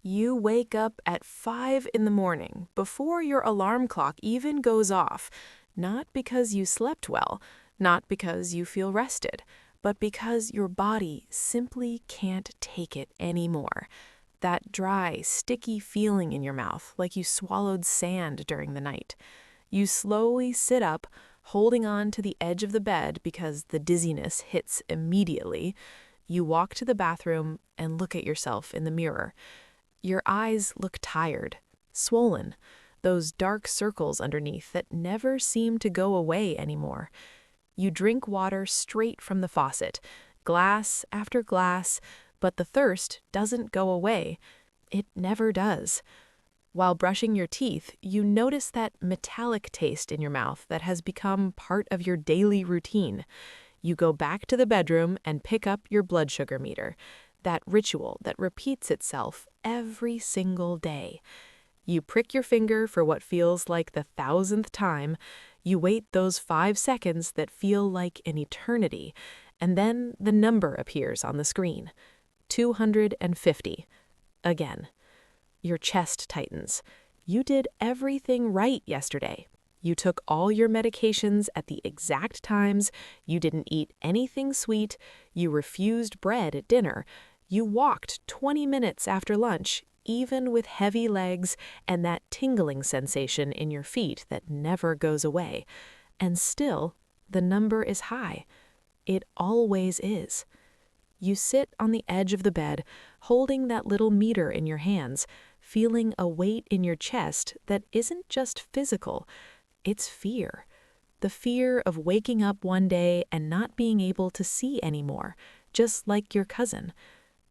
You wake up at 5 in the morning before your alarm clock even goes off, not because you slept well, not because you feel rested, but because your body simply can't take it anymore. That dry, sticky feeling in your mouth, like you swallowed sand during the night. You slowly sit up, holding on to the edge of the bed because the dizziness hits immediately. You walk to the bathroom and look at yourself in the mirror. Your eyes look tired, swollen, those dark circles underneath that never seem to go away anymore. You drink water straight from the faucet, glass after glass, but the thirst doesn't go away. It never does. While brushing your teeth, you notice that metallic taste in your mouth that has become part of your daily routine. You go back to the bedroom and pick up your blood sugar meter, that ritual that repeats itself every single day. You prick your finger for what feels like the 1,000th time. You wait those 5 seconds that feel like an eternity, and then the number appears on the screen. 250. Again. Your chest tightens. You did everything right yesterday. You took all your medications at the exact times. You didn't eat anything sweet. You refused bread at dinner. You walked 20 minutes after lunch, even with heavy legs and that tingling sensation in your feet that never goes away. And still, the number is high. It always is. You sit on the edge of the bed, holding that little meter in your hands, feeling a weight in your chest that isn't just physical, it's fear. The fear of waking up one day and not being able to see anymore, just like your cousin.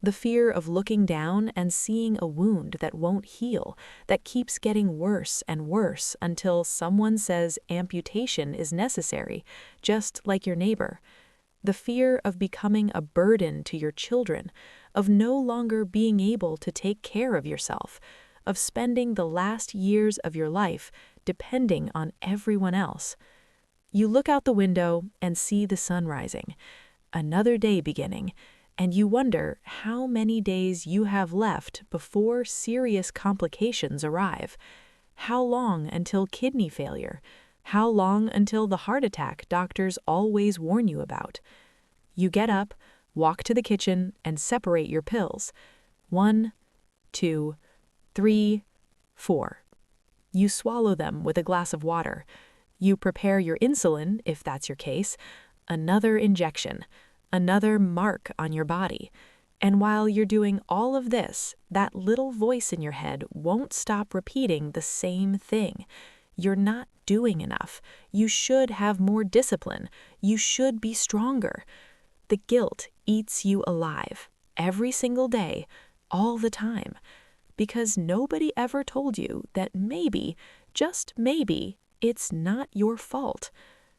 The fear of looking down and seeing a wound that won't heal, that keeps getting worse and worse until someone says amputation is necessary, just like your neighbor. The fear of becoming a burden to your children, of no longer being able to take care of yourself, of spending the last years of your life depending on everyone else. You look out the window and see the sun rising, another day beginning, and you wonder how many days you have left before serious complications arrive. How long until kidney failure? How long until the heart attack doctors always warn you about? You get up, walk to the kitchen, and separate your pills. 1, 2, 3, 4. You swallow them with a glass of water. You prepare your insulin, if that's your case, another injection, another mark on your body. And while you're doing all of this, that little voice in your head won't stop repeating the same thing. You're not doing enough. You should have more discipline. You should be stronger. The guilt eats you alive, every single day, all the time, because nobody ever told you that maybe, just maybe, it's not your fault.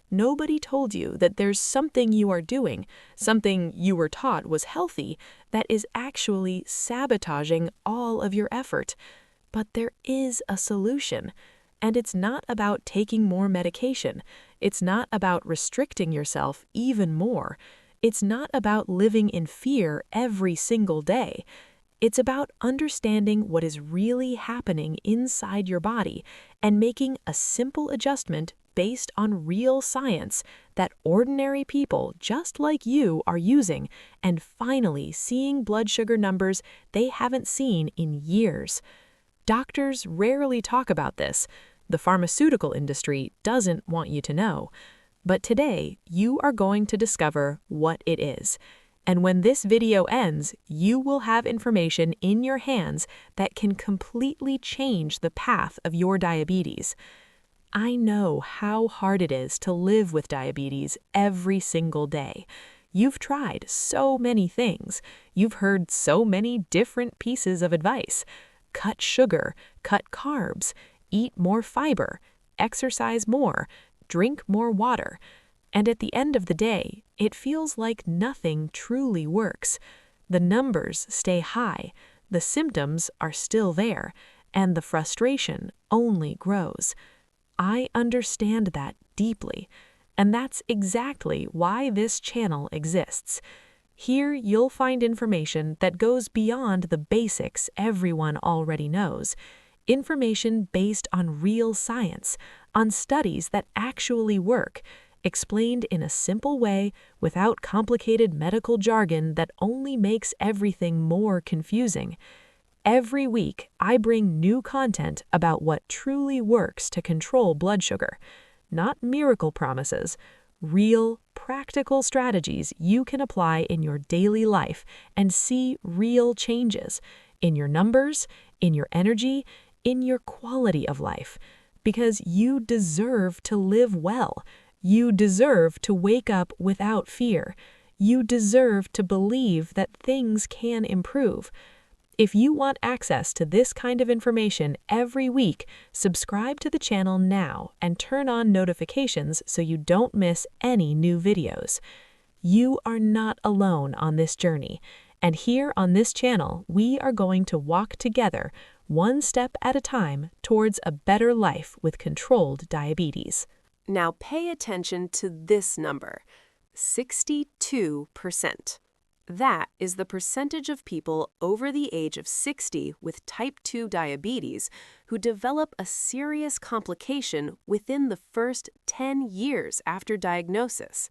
Nobody told you that there's something you are doing, something you were taught was healthy, that is actually sabotaging all of your effort. But there is a solution. And it's not about taking more medication. It's not about restricting yourself even more. It's not about living in fear every single day. It's about understanding what is really happening inside your body and making a simple adjustment based on real science that ordinary people just like you are using, and finally seeing blood sugar numbers they haven't seen in years. Doctors rarely talk about this. The pharmaceutical industry doesn't want you to know. But today, you are going to discover what it is. And when this video ends, you will have information in your hands that can completely change the path of your diabetes. I know how hard it is to live with diabetes every single day. You've tried so many things. You've heard so many different pieces of advice. Cut sugar, cut carbs, eat more fiber, exercise more, drink more water. And at the end of the day, it feels like nothing truly works. The numbers stay high, the symptoms are still there, and the frustration only grows. I understand that deeply, and that's exactly why this channel exists. Here you'll find information that goes beyond the basics everyone already knows. Information based on real science, on studies that actually work, explained in a simple way without complicated medical jargon that only makes everything more confusing. Every week, I bring new content about what truly works to control blood sugar. Not miracle promises, real, practical strategies you can apply in your daily life and see real changes in your numbers, in your energy, in your quality of life. Because you deserve to live well. You deserve to wake up without fear. You deserve to believe that things can improve. If you want access to this kind of information every week, subscribe to the channel now and turn on notifications so you don't miss any new videos. You are not alone on this journey, and here on this channel, we are going to walk together, one step at a time, towards a better life with controlled diabetes. Now pay attention to this number, 62%. That is the percentage of people over the age of 60 with type 2 diabetes who develop a serious complication within the first 10 years after diagnosis.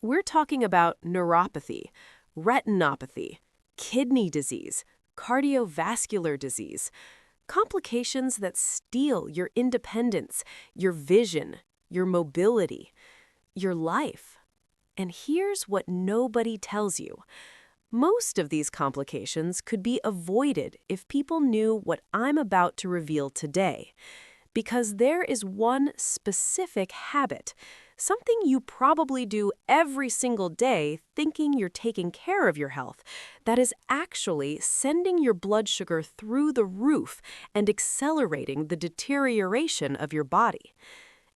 We're talking about neuropathy, retinopathy, kidney disease, cardiovascular disease, complications that steal your independence, your vision, your mobility, your life. And here's what nobody tells you. Most of these complications could be avoided if people knew what I'm about to reveal today. Because there is one specific habit, something you probably do every single day thinking you're taking care of your health, that is actually sending your blood sugar through the roof and accelerating the deterioration of your body.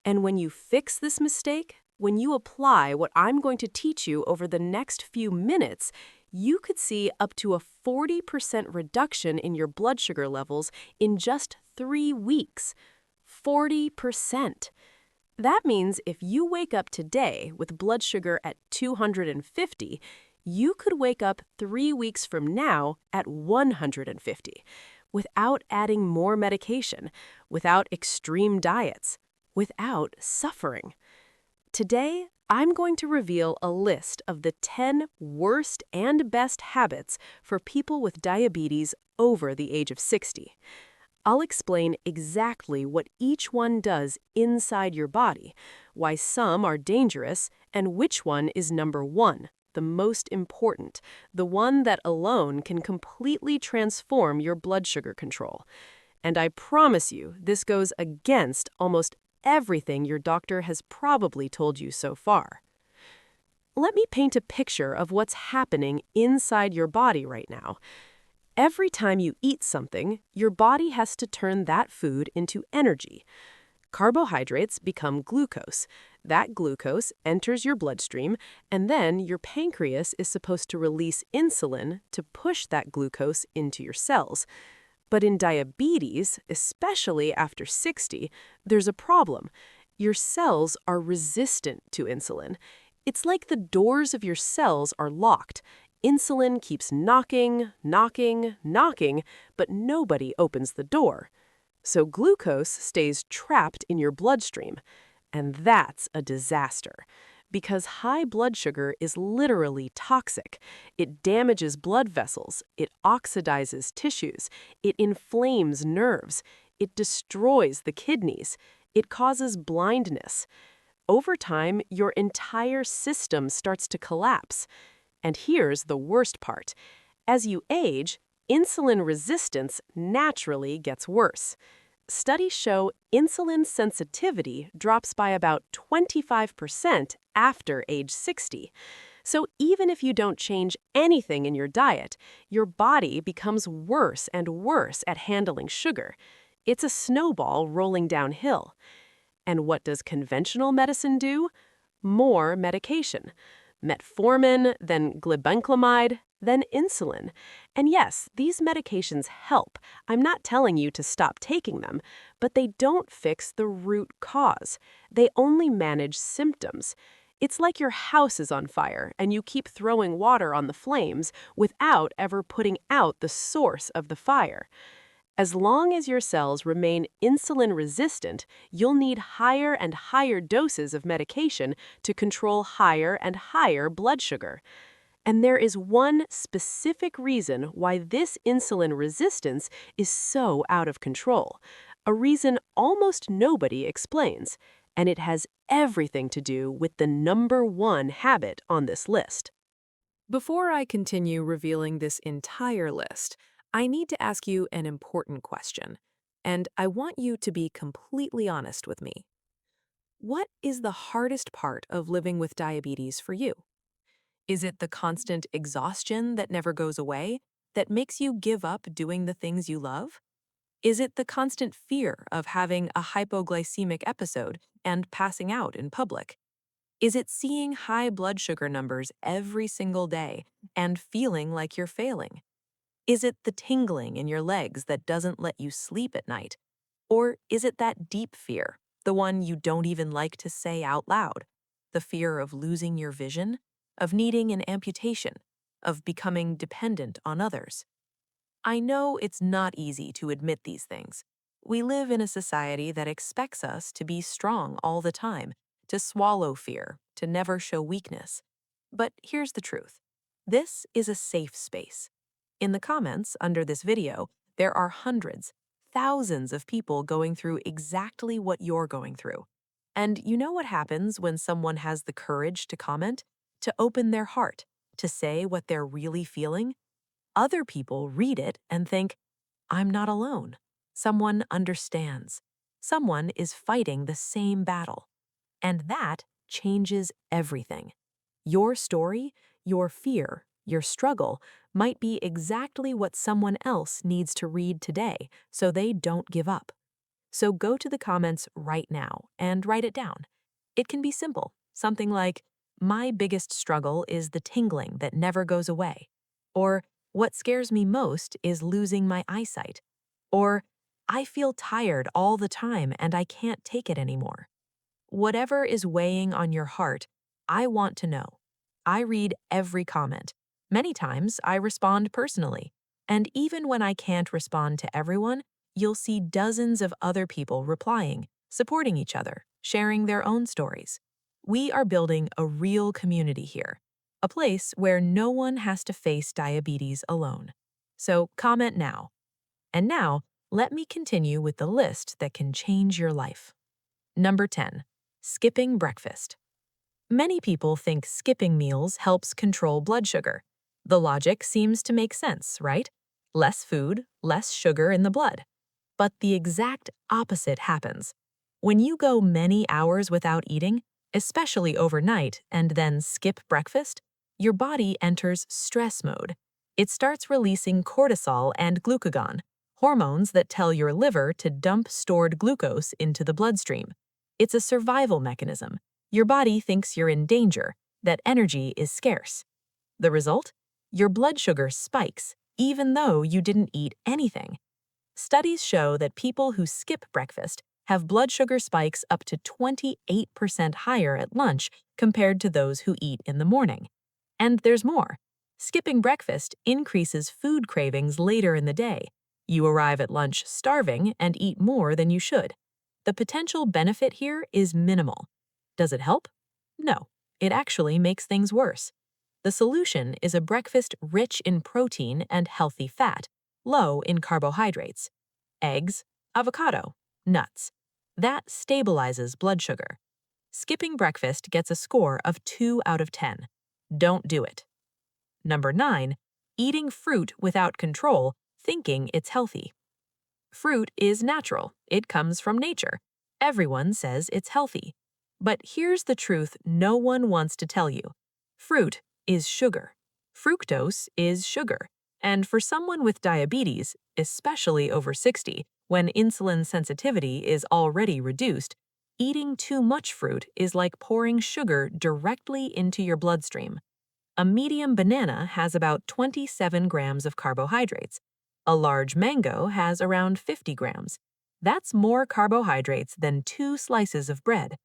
And when you fix this mistake, when you apply what I'm going to teach you over the next few minutes, you could see up to a 40% reduction in your blood sugar levels in just 3 weeks. 40%. That means if you wake up today with blood sugar at 250, you could wake up 3 weeks from now at 150, without adding more medication, without extreme diets, without suffering. Today, I'm going to reveal a list of the 10 worst and best habits for people with diabetes over the age of 60. I'll explain exactly what each one does inside your body, why some are dangerous, and which one is number one, the most important, the one that alone can completely transform your blood sugar control. And I promise you, this goes against almost everything your doctor has probably told you so far. Let me paint a picture of what's happening inside your body right now. Every time you eat something, your body has to turn that food into energy. Carbohydrates become glucose. That glucose enters your bloodstream, and then your pancreas is supposed to release insulin to push that glucose into your cells. But in diabetes, especially after 60, there's a problem. Your cells are resistant to insulin. It's like the doors of your cells are locked. Insulin keeps knocking, knocking, knocking, but nobody opens the door. So glucose stays trapped in your bloodstream. And that's a disaster. Because high blood sugar is literally toxic. It damages blood vessels, it oxidizes tissues, it inflames nerves, it destroys the kidneys, it causes blindness. Over time, your entire system starts to collapse. And here's the worst part. As you age, insulin resistance naturally gets worse. Studies show insulin sensitivity drops by about 25% after age 60. So even if you don't change anything in your diet, your body becomes worse and worse at handling sugar. It's a snowball rolling downhill. And what does conventional medicine do? More medication. Metformin, then glibenclamide, then insulin. And yes, these medications help. I'm not telling you to stop taking them, but they don't fix the root cause. They only manage symptoms. It's like your house is on fire and you keep throwing water on the flames without ever putting out the source of the fire. As long as your cells remain insulin resistant, you'll need higher and higher doses of medication to control higher and higher blood sugar. And there is one specific reason why this insulin resistance is so out of control, a reason almost nobody explains, and it has everything to do with the number one habit on this list. Before I continue revealing this entire list, I need to ask you an important question, and I want you to be completely honest with me. What is the hardest part of living with diabetes for you? Is it the constant exhaustion that never goes away, that makes you give up doing the things you love? Is it the constant fear of having a hypoglycemic episode and passing out in public? Is it seeing high blood sugar numbers every single day and feeling like you're failing? Is it the tingling in your legs that doesn't let you sleep at night? Or is it that deep fear, the one you don't even like to say out loud? The fear of losing your vision, of needing an amputation, of becoming dependent on others? I know it's not easy to admit these things. We live in a society that expects us to be strong all the time, to swallow fear, to never show weakness. But here's the truth. This is a safe space. In the comments under this video, there are hundreds, thousands of people going through exactly what you're going through. And you know what happens when someone has the courage to comment, to open their heart, to say what they're really feeling? Other people read it and think, I'm not alone. Someone understands. Someone is fighting the same battle. And that changes everything. Your story, your fear, your struggle might be exactly what someone else needs to read today so they don't give up. So go to the comments right now and write it down. It can be simple, something like, my biggest struggle is the tingling that never goes away. Or, what scares me most is losing my eyesight. Or, I feel tired all the time and I can't take it anymore. Whatever is weighing on your heart, I want to know. I read every comment. Many times, I respond personally. And even when I can't respond to everyone, you'll see dozens of other people replying, supporting each other, sharing their own stories. We are building a real community here, a place where no one has to face diabetes alone. So comment now. And now, let me continue with the list that can change your life. Number 10. Skipping breakfast. Many people think skipping meals helps control blood sugar. The logic seems to make sense, right? Less food, less sugar in the blood. But the exact opposite happens. When you go many hours without eating, especially overnight, and then skip breakfast, your body enters stress mode. It starts releasing cortisol and glucagon, hormones that tell your liver to dump stored glucose into the bloodstream. It's a survival mechanism. Your body thinks you're in danger, that energy is scarce. The result? Your blood sugar spikes, even though you didn't eat anything. Studies show that people who skip breakfast have blood sugar spikes up to 28% higher at lunch compared to those who eat in the morning. And there's more. Skipping breakfast increases food cravings later in the day. You arrive at lunch starving and eat more than you should. The potential benefit here is minimal. Does it help? No, it actually makes things worse. The solution is a breakfast rich in protein and healthy fat, low in carbohydrates. Eggs, avocado, nuts. That stabilizes blood sugar. Skipping breakfast gets a score of 2 out of 10. Don't do it. Number 9. Eating fruit without control, thinking it's healthy. Fruit is natural. It comes from nature. Everyone says it's healthy. But here's the truth no one wants to tell you. Fruit is sugar. Fructose is sugar. And for someone with diabetes, especially over 60, when insulin sensitivity is already reduced, eating too much fruit is like pouring sugar directly into your bloodstream. A medium banana has about 27 grams of carbohydrates. A large mango has around 50 grams. That's more carbohydrates than 2 slices of bread.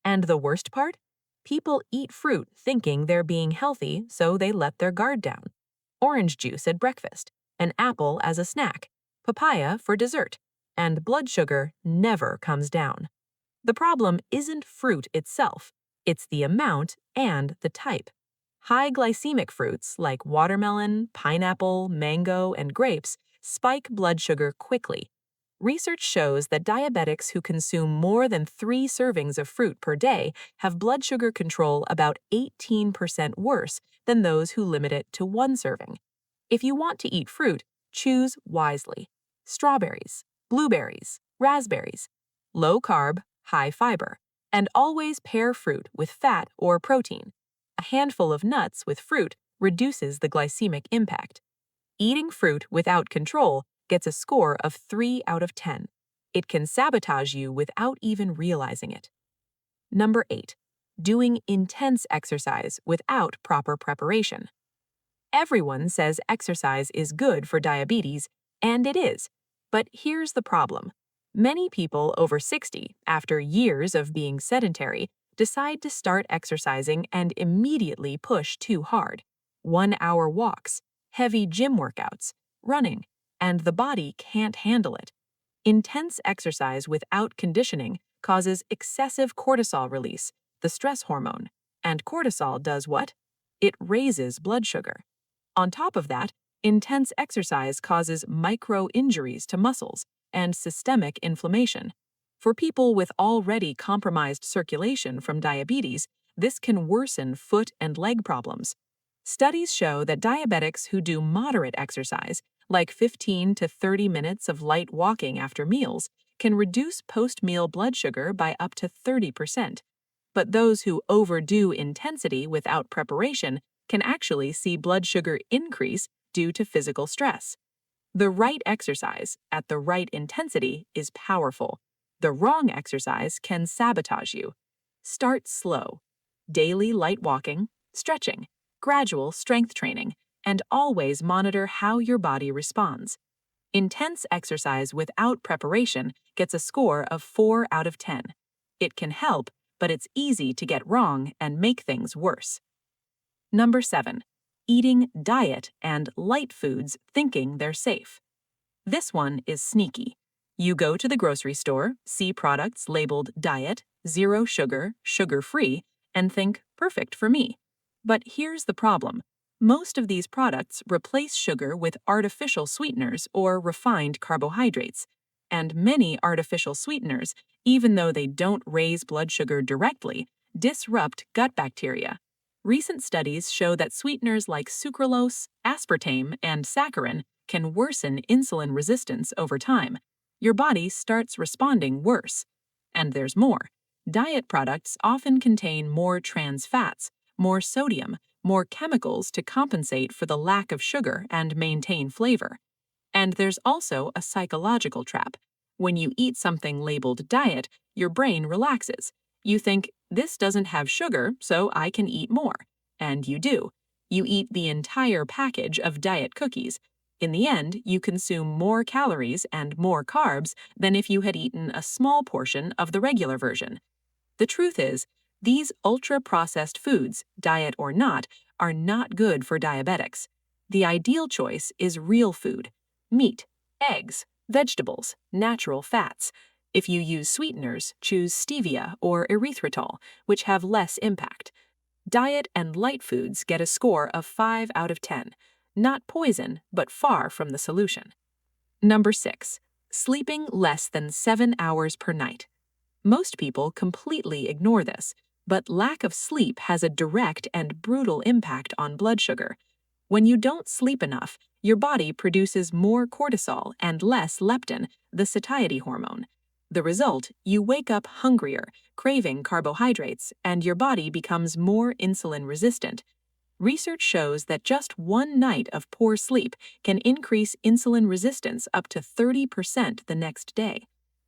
And the worst part? People eat fruit thinking they're being healthy, so they let their guard down. Orange juice at breakfast, an apple as a snack, papaya for dessert, and blood sugar never comes down. The problem isn't fruit itself, it's the amount and the type. High glycemic fruits like watermelon, pineapple, mango, and grapes spike blood sugar quickly. Research shows that diabetics who consume more than 3 servings of fruit per day have blood sugar control about 18% worse than those who limit it to 1 serving. If you want to eat fruit, choose wisely. Strawberries, blueberries, raspberries, low carb, high fiber, and always pair fruit with fat or protein. A handful of nuts with fruit reduces the glycemic impact. Eating fruit without control gets a score of 3 out of 10. It can sabotage you without even realizing it. Number 8. Doing intense exercise without proper preparation. Everyone says exercise is good for diabetes, and it is. But here's the problem. Many people over 60, after years of being sedentary, decide to start exercising and immediately push too hard. 1-hour walks, heavy gym workouts, running, and the body can't handle it. Intense exercise without conditioning causes excessive cortisol release, the stress hormone. And cortisol does what? It raises blood sugar. On top of that, intense exercise causes micro-injuries to muscles and systemic inflammation. For people with already compromised circulation from diabetes, this can worsen foot and leg problems. Studies show that diabetics who do moderate exercise, like 15 to 30 minutes of light walking after meals, can reduce post-meal blood sugar by up to 30%. But those who overdo intensity without preparation can actually see blood sugar increase due to physical stress. The right exercise at the right intensity is powerful. The wrong exercise can sabotage you. Start slow. Daily light walking, stretching, gradual strength training, and always monitor how your body responds. Intense exercise without preparation gets a score of 4 out of 10. It can help, but it's easy to get wrong and make things worse. Number 7. Eating diet and light foods thinking they're safe. This one is sneaky. You go to the grocery store, see products labeled diet, 0 sugar, sugar-free, and think, perfect for me. But here's the problem. Most of these products replace sugar with artificial sweeteners or refined carbohydrates. And many artificial sweeteners, even though they don't raise blood sugar directly, disrupt gut bacteria. Recent studies show that sweeteners like sucralose, aspartame, and saccharin can worsen insulin resistance over time. Your body starts responding worse. And there's more. Diet products often contain more trans fats, more sodium, more chemicals to compensate for the lack of sugar and maintain flavor. And there's also a psychological trap. When you eat something labeled diet, your brain relaxes. You think, this doesn't have sugar, so I can eat more. And you do. You eat the entire package of diet cookies. In the end, you consume more calories and more carbs than if you had eaten a small portion of the regular version. The truth is, these ultra-processed foods, diet or not, are not good for diabetics. The ideal choice is real food: meat, eggs, vegetables, natural fats. If you use sweeteners, choose stevia or erythritol, which have less impact. Diet and light foods get a score of 5 out of 10. Not poison, but far from the solution. Number 6. Sleeping less than 7 hours per night. Most people completely ignore this, but lack of sleep has a direct and brutal impact on blood sugar. When you don't sleep enough, your body produces more cortisol and less leptin, the satiety hormone. The result, you wake up hungrier, craving carbohydrates, and your body becomes more insulin resistant. Research shows that just one night of poor sleep can increase insulin resistance up to 30% the next day.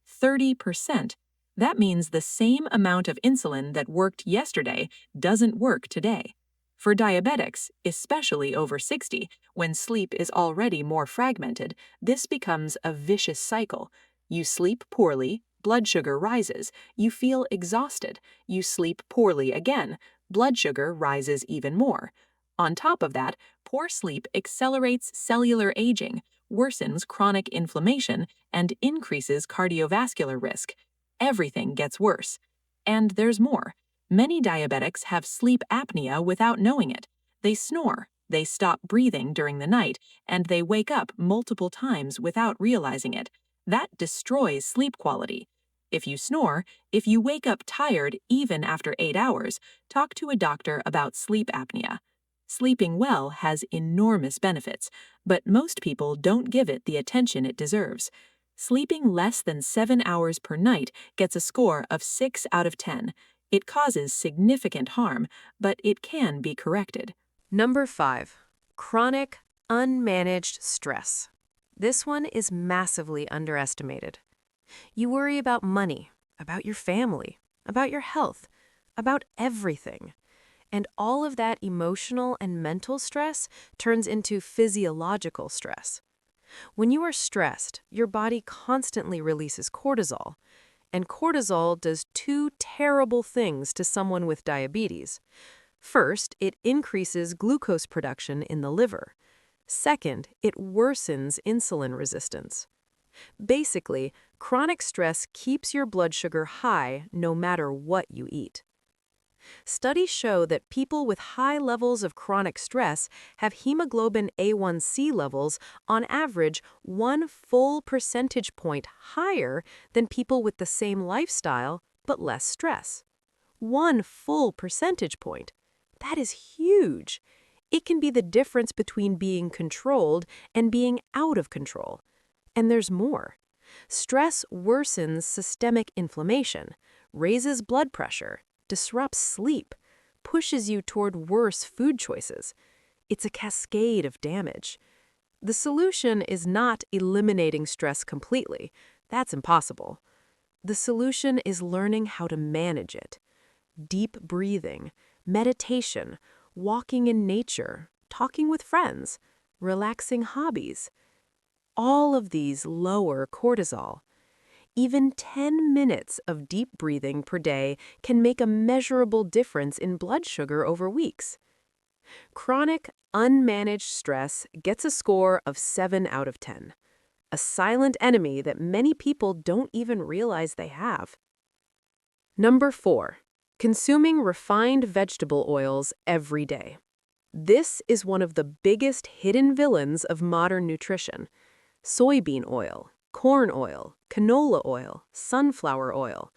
30%. That means the same amount of insulin that worked yesterday doesn't work today. For diabetics, especially over 60, when sleep is already more fragmented, this becomes a vicious cycle. You sleep poorly, blood sugar rises, you feel exhausted, you sleep poorly again, blood sugar rises even more. On top of that, poor sleep accelerates cellular aging, worsens chronic inflammation, and increases cardiovascular risk. Everything gets worse. And there's more. Many diabetics have sleep apnea without knowing it. They snore, they stop breathing during the night, and they wake up multiple times without realizing it. That destroys sleep quality. If you snore, if you wake up tired even after 8 hours, talk to a doctor about sleep apnea. Sleeping well has enormous benefits, but most people don't give it the attention it deserves. Sleeping less than 7 hours per night gets a score of 6 out of 10. It causes significant harm, but it can be corrected. Number 5. Chronic, unmanaged stress. This one is massively underestimated. You worry about money, about your family, about your health, about everything. And all of that emotional and mental stress turns into physiological stress. When you are stressed, your body constantly releases cortisol. And cortisol does two terrible things to someone with diabetes. First, it increases glucose production in the liver. Second, it worsens insulin resistance. Basically, chronic stress keeps your blood sugar high no matter what you eat. Studies show that people with high levels of chronic stress have hemoglobin A1C levels on average 1 full percentage point higher than people with the same lifestyle but less stress. 1 full percentage point. That is huge. It can be the difference between being controlled and being out of control. And there's more. Stress worsens systemic inflammation, raises blood pressure, disrupts sleep, pushes you toward worse food choices. It's a cascade of damage. The solution is not eliminating stress completely. That's impossible. The solution is learning how to manage it. Deep breathing, meditation, walking in nature, talking with friends, relaxing hobbies. All of these lower cortisol. Even 10 minutes of deep breathing per day can make a measurable difference in blood sugar over weeks. Chronic, unmanaged stress gets a score of 7 out of 10. A silent enemy that many people don't even realize they have. Number 4. Consuming refined vegetable oils every day. This is one of the biggest hidden villains of modern nutrition. Soybean oil, corn oil, canola oil, sunflower oil.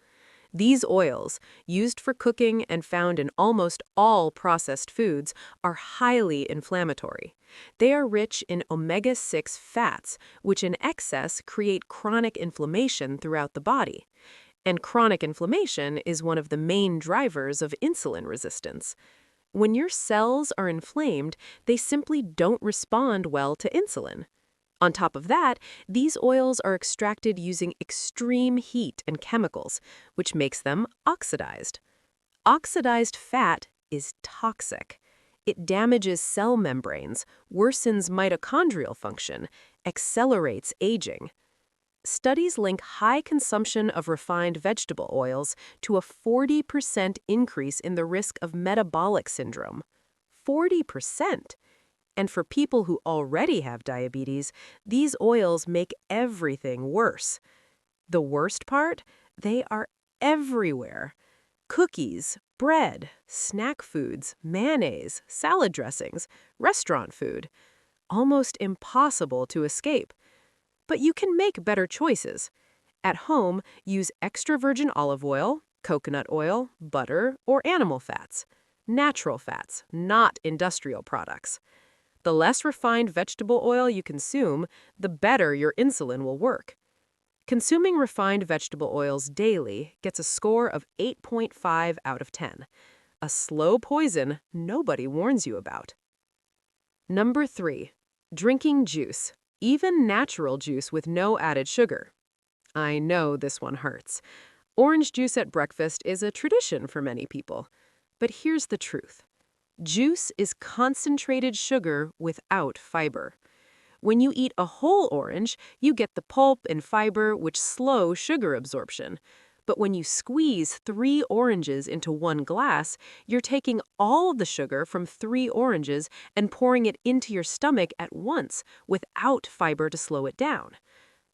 These oils, used for cooking and found in almost all processed foods, are highly inflammatory. They are rich in omega-6 fats, which in excess create chronic inflammation throughout the body. And chronic inflammation is one of the main drivers of insulin resistance. When your cells are inflamed, they simply don't respond well to insulin. On top of that, these oils are extracted using extreme heat and chemicals, which makes them oxidized. Oxidized fat is toxic. It damages cell membranes, worsens mitochondrial function, accelerates aging. Studies link high consumption of refined vegetable oils to a 40% increase in the risk of metabolic syndrome. 40%! And for people who already have diabetes, these oils make everything worse. The worst part? They are everywhere. Cookies, bread, snack foods, mayonnaise, salad dressings, restaurant food. Almost impossible to escape. But you can make better choices. At home, use extra virgin olive oil, coconut oil, butter, or animal fats. Natural fats, not industrial products. The less refined vegetable oil you consume, the better your insulin will work. Consuming refined vegetable oils daily gets a score of 8.5 out of 10. A slow poison nobody warns you about. Number 3. Drinking juice, even natural juice with no added sugar. I know this one hurts. Orange juice at breakfast is a tradition for many people. But here's the truth. Juice is concentrated sugar without fiber. When you eat a whole orange, you get the pulp and fiber, which slow sugar absorption. But when you squeeze 3 oranges into one glass, you're taking all of the sugar from 3 oranges and pouring it into your stomach at once without fiber to slow it down.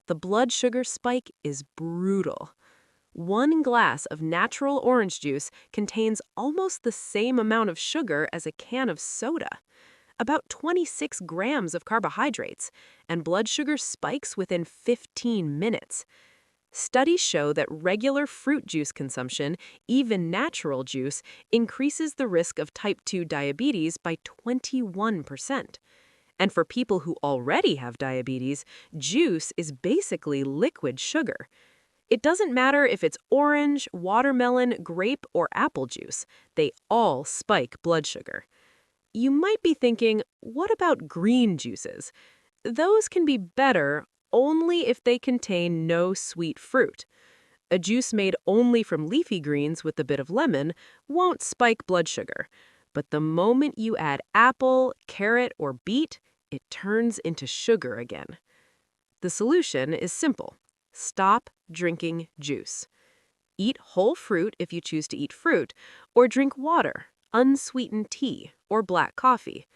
The blood sugar spike is brutal. 1 glass of natural orange juice contains almost the same amount of sugar as a can of soda, about 26 grams of carbohydrates, and blood sugar spikes within 15 minutes. Studies show that regular fruit juice consumption, even natural juice, increases the risk of type 2 diabetes by 21%. And for people who already have diabetes, juice is basically liquid sugar. It doesn't matter if it's orange, watermelon, grape, or apple juice. They all spike blood sugar. You might be thinking, what about green juices? Those can be better only if they contain no sweet fruit. A juice made only from leafy greens with a bit of lemon won't spike blood sugar. But the moment you add apple, carrot, or beet, it turns into sugar again. The solution is simple. Stop drinking juice. Eat whole fruit if you choose to eat fruit, or drink water, unsweetened tea, or black coffee.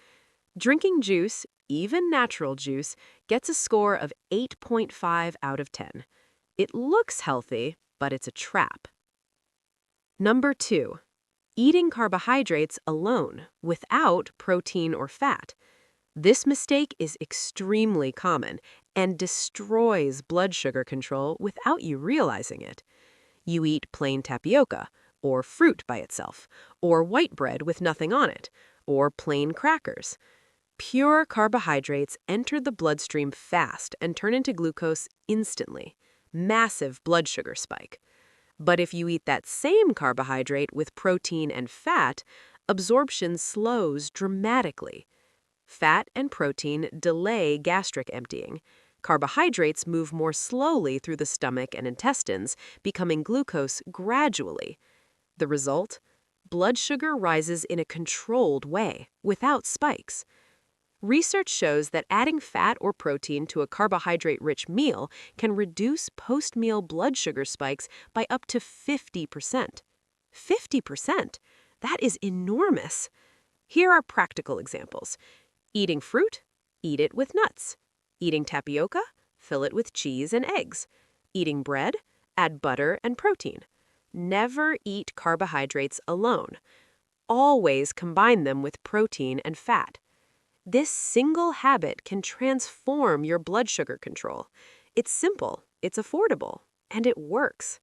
Drinking juice, even natural juice, gets a score of 8.5 out of 10. It looks healthy, but it's a trap. Number 2. Eating carbohydrates alone, without protein or fat. This mistake is extremely common and destroys blood sugar control without you realizing it. You eat plain tapioca, or fruit by itself, or white bread with nothing on it, or plain crackers. Pure carbohydrates enter the bloodstream fast and turn into glucose instantly. Massive blood sugar spike. But if you eat that same carbohydrate with protein and fat, absorption slows dramatically. Fat and protein delay gastric emptying. Carbohydrates move more slowly through the stomach and intestines, becoming glucose gradually. The result? Blood sugar rises in a controlled way, without spikes. Research shows that adding fat or protein to a carbohydrate-rich meal can reduce post-meal blood sugar spikes by up to 50%. 50%? That is enormous. Here are practical examples. Eating fruit? Eat it with nuts. Eating tapioca? Fill it with cheese and eggs. Eating bread? Add butter and protein. Never eat carbohydrates alone. Always combine them with protein and fat. This single habit can transform your blood sugar control. It's simple, it's affordable, and it works.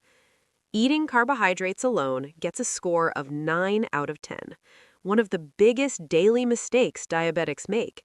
Eating carbohydrates alone gets a score of 9 out of 10, one of the biggest daily mistakes diabetics make.